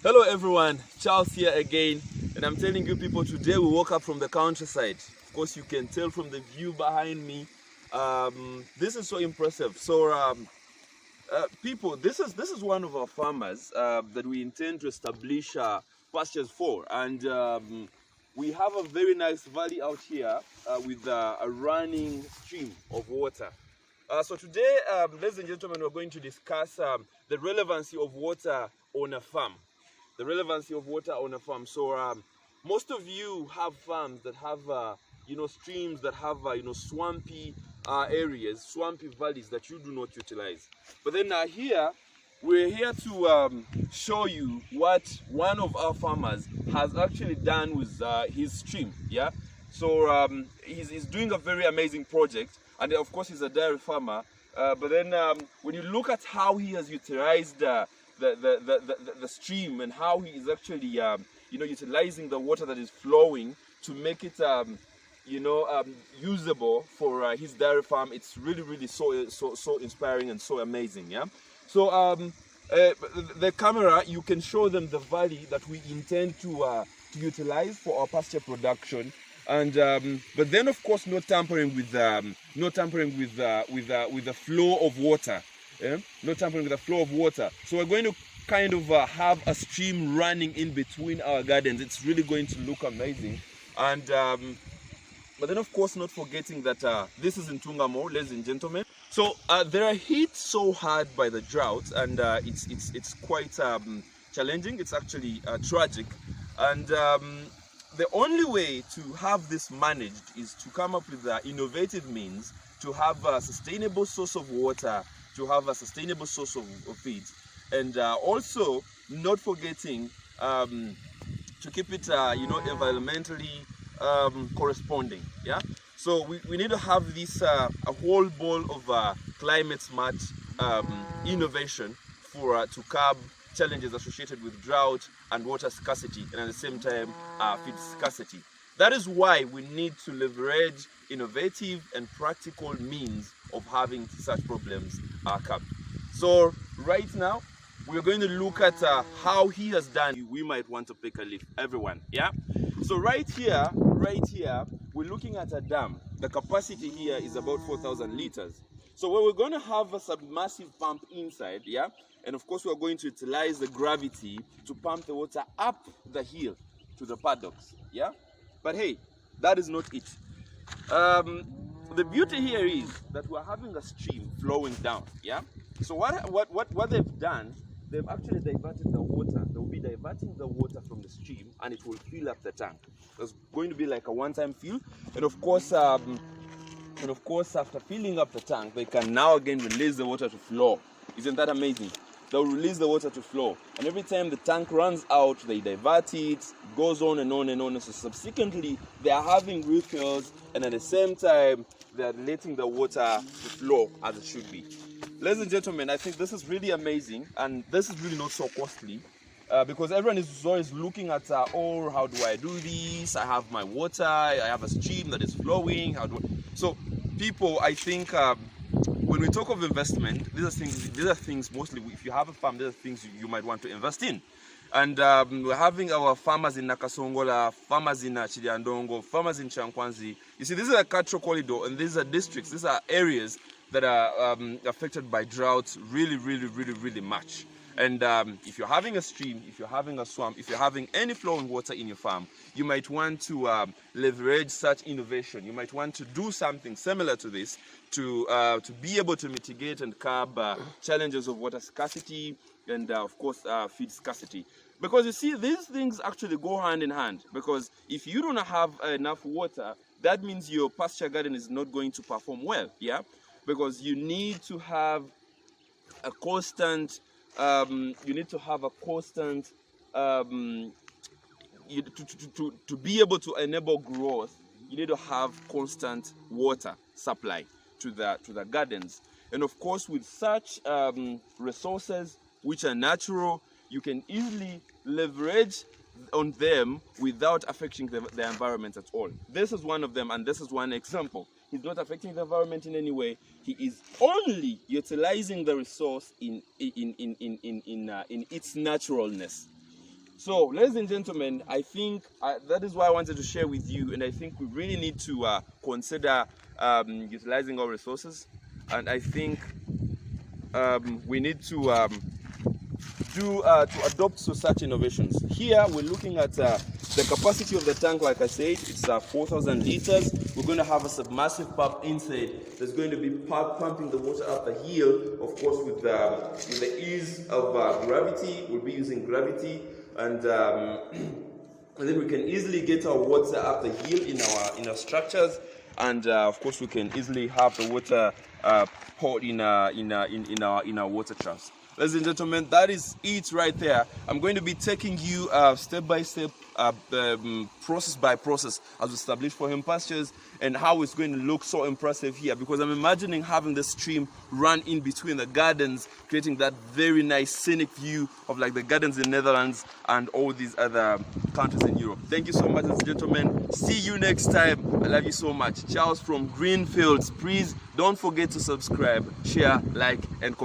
Hello everyone, Charles here again, and I'm telling you people, today we woke up from the countryside. Of course you can tell from the view behind me. This is so impressive. People, this is one of our farmers that we intend to establish pastures for, and we have a very nice valley out here with a running stream of water. So today, ladies and gentlemen, we're going to discuss the relevancy of water on a farm. The relevancy of water on a farm. Most of you have farms that have, streams that have, swampy areas, swampy valleys that you do not utilize. But then here, we're here to show you what one of our farmers has actually done with his stream. Yeah. He's doing a very amazing project, and of course he's a dairy farmer. But then when you look at how he has utilized the stream and how he is actually utilizing the water that is flowing to make it usable for his dairy farm, it's really so inspiring and so amazing. Yeah. The camera, you can show them the valley that we intend to utilize for our pasture production. And but then of course no tampering with the flow of water. No tampering with the flow of water. So we're going to kind of have a stream running in between our gardens. It's really going to look amazing. And but then of course not forgetting that this is in Tungamo, ladies and gentlemen. So they are hit so hard by the drought, and it's quite challenging. It's actually tragic. And the only way to have this managed is to come up with innovative means to have a sustainable source of water, to have a sustainable source of feed, and also not forgetting to keep it environmentally corresponding. Yeah. So we need to have this a whole bowl of climate smart innovation for to curb challenges associated with drought and water scarcity, and at the same time feed scarcity. That is why we need to leverage innovative and practical means of having such problems curbed. So right now we're going to look at how he has done. We might want to pick a leaf, everyone. Yeah. So right here we're looking at a dam. The capacity here is about 4,000 liters. So we're going to have a submersive pump inside. Yeah. And of course, we're going to utilize the gravity to pump the water up the hill to the paddocks. Yeah. But hey, that is not it. The beauty here is that we're having a stream flowing down. Yeah. So what they've done, they've actually diverted the water. They'll be diverting the water from the stream, and it will fill up the tank. There's going to be like a one-time fill, and of course, after filling up the tank, they can now again release the water to flow. Isn't that amazing? They'll release the water to flow, and every time the tank runs out, they divert it, goes on and on and on. So subsequently, they are having refills, and at the same time, they are letting the water to flow as it should be. Ladies and gentlemen, I think this is really amazing, and this is really not so costly, because everyone is always looking at, oh, how do I do this? I have my water, I have a stream that is flowing. So, people, I think when we talk of investment, these are things mostly, if you have a farm, these are things you might want to invest in. And we're having our farmers in Nakasongola, farmers in Chiliandongo, farmers in Chankwanzi. You see, this is a cultural corridor, and these are districts, these are areas that are affected by drought really much. And if you're having a stream, if you're having a swamp, if you're having any flowing water in your farm, you might want to leverage such innovation. You might want to do something similar to this to be able to mitigate and curb challenges of water scarcity and of course feed scarcity. Because you see, these things actually go hand in hand, because if you don't have enough water, that means your pasture garden is not going to perform well. Yeah. Because you need to have a constant to be able to enable growth, you need to have constant water supply to the gardens. And of course, with such resources which are natural, you can easily leverage on them without affecting the environment at all. This is one of them, and this is one example. He's not affecting the environment in any way. He is only utilizing the resource in its naturalness. So, ladies and gentlemen, I think that is why I wanted to share with you, and I think we really need to consider utilizing our resources, and I think we need to adopt to such innovations. Here we're looking at the capacity of the tank. Like I said, it's 4,000 liters. We're going to have a submersive pump inside that's going to be pumping the water up the hill, of course with the ease of gravity. We'll be using gravity, and then we can easily get our water up the hill in our structures, and of course we can easily have the water poured in our water troughs. Ladies and gentlemen, that is it right there. I'm going to be taking you step by step, process by process, as we establish for him pastures, and how it's going to look so impressive here, because I'm imagining having the stream run in between the gardens, creating that very nice scenic view of like the gardens in Netherlands and all these other countries in Europe. Thank you so much, ladies and gentlemen. See you next time. I love you so much. Charles from Greenfields. Please don't forget to subscribe, share, like, and comment.